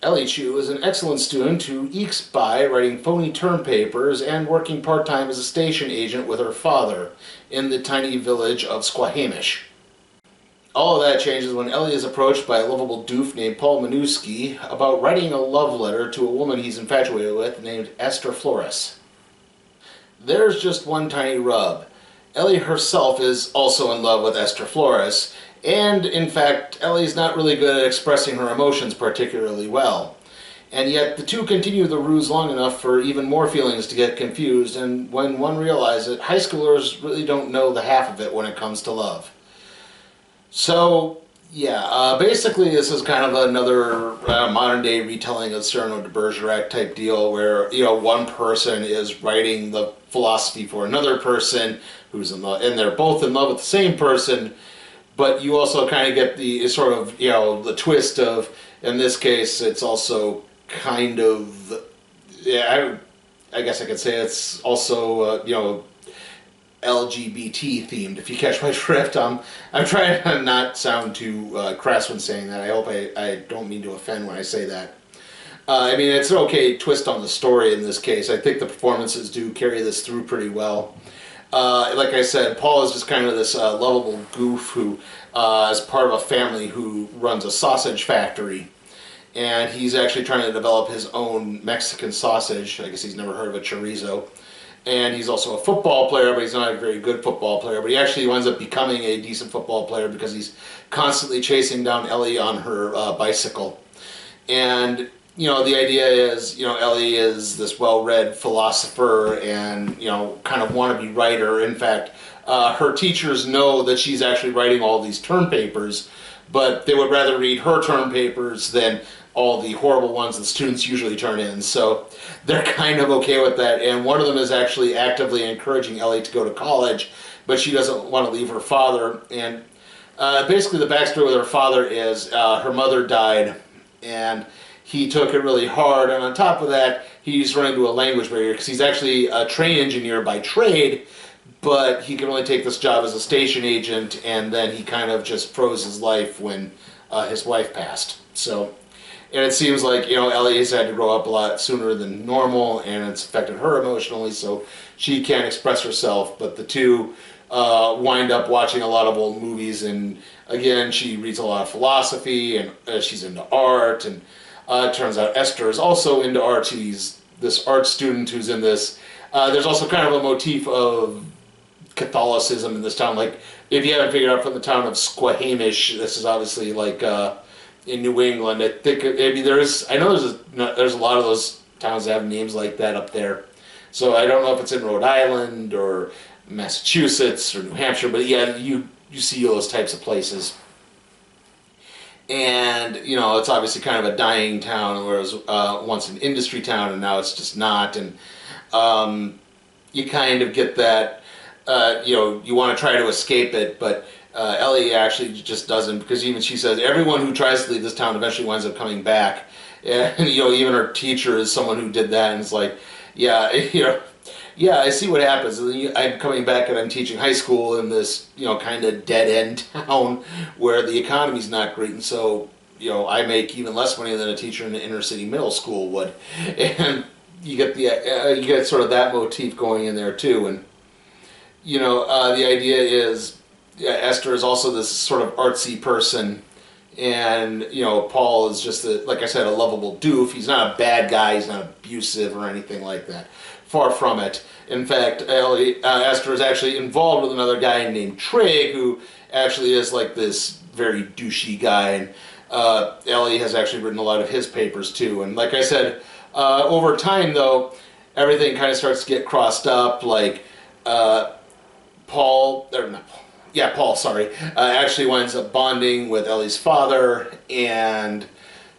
Ellie Chu is an excellent student who ekes by writing phony term papers and working part-time as a station agent with her father in the tiny village of Squahamish. All of that changes when Ellie is approached by a lovable doof named Paul Minuski about writing a love letter to a woman he's infatuated with named Esther Flores. There's just one tiny rub. Ellie herself is also in love with Esther Flores, and in fact, Ellie's not really good at expressing her emotions particularly well. And yet the two continue the ruse long enough for even more feelings to get confused, and when one realizes it, high schoolers really don't know the half of it when it comes to love. So, yeah, basically this is kind of another modern-day retelling of Cyrano de Bergerac type deal where, one person is writing the philosophy for another person who's in love, and they're both in love with the same person, but you also kind of get the sort of, the twist of, in this case, it's also kind of, I guess I could say it's also, LGBT themed, if you catch my drift. I'm trying to not sound too crass when saying that. I hope I don't mean to offend when I say that. I mean, it's an okay twist on the story in this case. I think the performances do carry this through pretty well. Like I said, Paul is just kind of this lovable goof who is part of a family who runs a sausage factory. And he's actually trying to develop his own Mexican sausage. I guess he's never heard of a chorizo. And he's also a football player, but he's not a very good football player. But he actually winds up becoming a decent football player because he's constantly chasing down Ellie on her bicycle. And, the idea is, Ellie is this well-read philosopher and, kind of wannabe writer. In fact, her teachers know that she's actually writing all these term papers, but they would rather read her term papers than all the horrible ones that students usually turn in. So they're kind of okay with that. And one of them is actually actively encouraging Ellie to go to college, but she doesn't want to leave her father. And basically the backstory with her father is her mother died, and he took it really hard. And on top of that, he's run into a language barrier because he's actually a train engineer by trade, but he can only take this job as a station agent, and then he kind of just froze his life when his wife passed. So, and it seems like, Ellie has had to grow up a lot sooner than normal, and it's affected her emotionally, so she can't express herself, but the two wind up watching a lot of old movies, and again, she reads a lot of philosophy, and she's into art, and it turns out Esther is also into art. She's this art student who's in this. There's also kind of a motif of Catholicism in this town. Like, if you haven't figured out from the town of Squahamish, this is obviously like in New England. I think I know there's a lot of those towns that have names like that up there. So I don't know if it's in Rhode Island or Massachusetts or New Hampshire, but yeah, you see those types of places. And it's obviously kind of a dying town where it was once an industry town, and now it's just not. And you kind of get that. You want to try to escape it, but Ellie actually just doesn't, because even she says everyone who tries to leave this town eventually winds up coming back. And even her teacher is someone who did that, and it's like, yeah, yeah, I see what happens. I'm coming back and I'm teaching high school in this, kind of dead-end town where the economy's not great, and so, I make even less money than a teacher in an inner-city middle school would. And you get sort of that motif going in there too. And the idea is, Esther is also this sort of artsy person, and Paul is just like I said, a lovable doof. He's not a bad guy. He's not abusive or anything like that. Far from it. In fact, Esther is actually involved with another guy named Trig, who actually is like this very douchey guy. And Ellie has actually written a lot of his papers too. And like I said, over time though, everything kind of starts to get crossed up. Like Paul actually winds up bonding with Ellie's father, and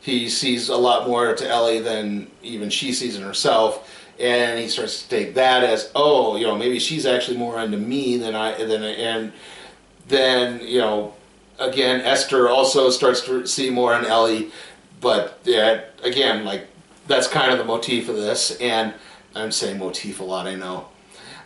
he sees a lot more to Ellie than even she sees in herself. And he starts to take that as, oh, maybe she's actually more into me than and then, again, Esther also starts to see more in Ellie, but yeah, again, like, that's kind of the motif of this, and I'm saying motif a lot, I know.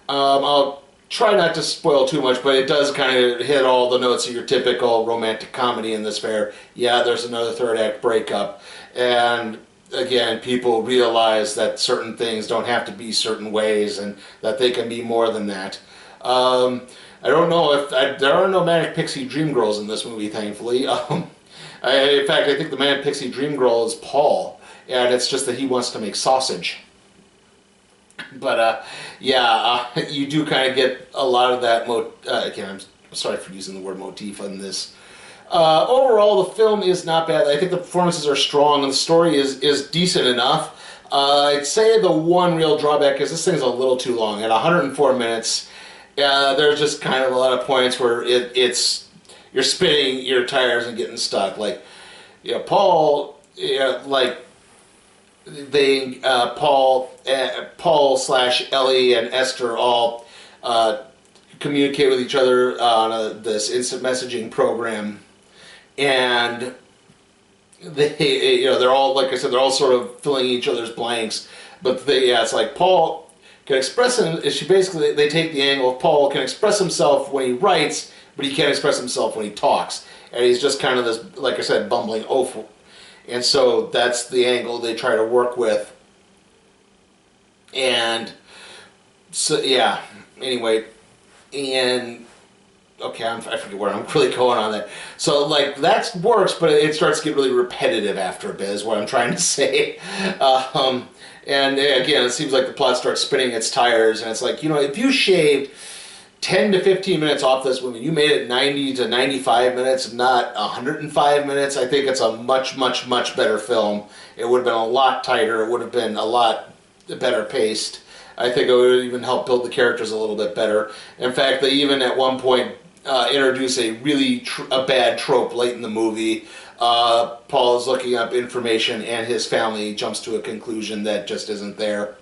I'll try not to spoil too much, but it does kind of hit all the notes of your typical romantic comedy in this fair. Yeah, there's another third act breakup, and again, people realize that certain things don't have to be certain ways and that they can be more than that. I don't know if there are no Manic Pixie Dream Girls in this movie, thankfully. In fact, I think the Manic Pixie Dream Girl is Paul, and it's just that he wants to make sausage. But you do kind of get a lot of that. Again, I'm sorry for using the word motif on this. Overall, the film is not bad. I think the performances are strong, and the story is decent enough. I'd say the one real drawback is this thing's a little too long. At 104 minutes, there's just kind of a lot of points where you're spinning your tires and getting stuck. Like, Paul, Paul/Ellie and Esther all communicate with each other on this instant messaging program, and they're all, like I said, they're all sort of filling each other's blanks. But it's like Paul can express him. They take the angle of Paul can express himself when he writes, but he can't express himself when he talks, and he's just kind of this, like I said, bumbling oaf. And so that's the angle they try to work with. And so anyway, and okay, I forget where I'm really going on that. So like that works, but it starts to get really repetitive after a bit, is what I'm trying to say. And again, it seems like the plot starts spinning its tires, and it's like, if you shaved 10 to 15 minutes off this movie, you made it 90 to 95 minutes, not 105 minutes, I think it's a much, much, much better film. It would have been a lot tighter. It would have been a lot better paced. I think it would even help build the characters a little bit better. In fact, they even at one point introduce a really a bad trope late in the movie. Paul is looking up information and his family jumps to a conclusion that just isn't there.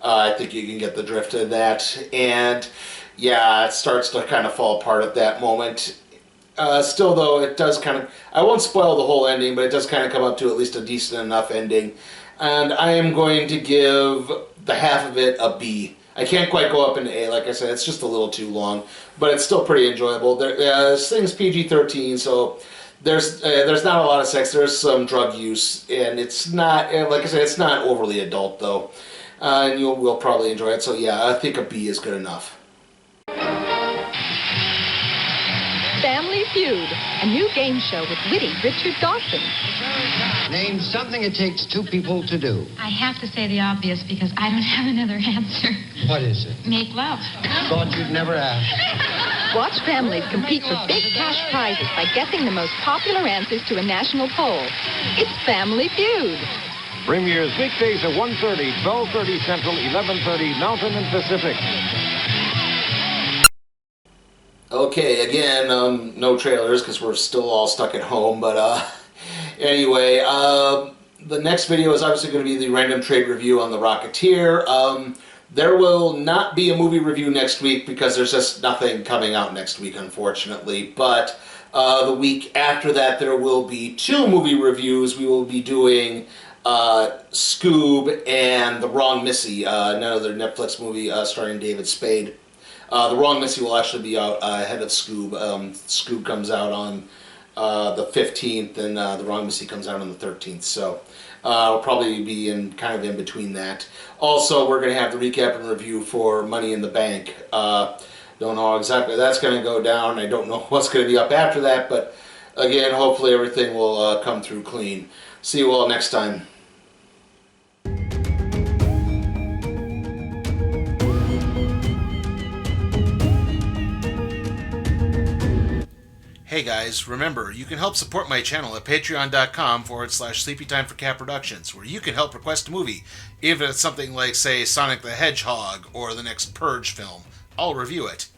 I think you can get the drift of that. And it starts to kind of fall apart at that moment. Still, though, it does kind of... I won't spoil the whole ending, but it does kind of come up to at least a decent enough ending. And I am going to give the half of it a B. I can't quite go up into A. Like I said, it's just a little too long, but it's still pretty enjoyable. This thing's PG-13, so there's not a lot of sex. There's some drug use, and it's not, like I said, it's not overly adult, though. And we'll probably enjoy it. So yeah, I think a B is good enough. Family Feud, a new game show with witty Richard Dawson. Name something it takes two people to do. I have to say the obvious because I don't have another answer. What is it? Make love. Thought you'd never ask. Watch families compete for big cash prizes by guessing the most popular answers to a national poll. It's Family Feud. Premieres weekdays at 1:30, 12:30 Central, 11:30 Mountain and Pacific. Okay, again, no trailers because we're still all stuck at home, but anyway, the next video is obviously going to be the random trade review on The Rocketeer. There will not be a movie review next week because there's just nothing coming out next week, unfortunately, but the week after that there will be 2 movie reviews. We will be doing Scoob and The Wrong Missy, another Netflix movie starring David Spade. The Wrong Missy will actually be out ahead of Scoob. Scoob comes out on the 15th, and The Wrong Missy comes out on the 13th. So it'll probably be kind of in between that. Also, we're going to have the recap and review for Money in the Bank. Don't know how exactly that's going to go down. I don't know what's going to be up after that, but again, hopefully everything will come through clean. See you all next time. Hey guys, remember, you can help support my channel at patreon.com/SleepyTimeForCat Productions, where you can help request a movie, even if it's something like, say, Sonic the Hedgehog or the next Purge film. I'll review it.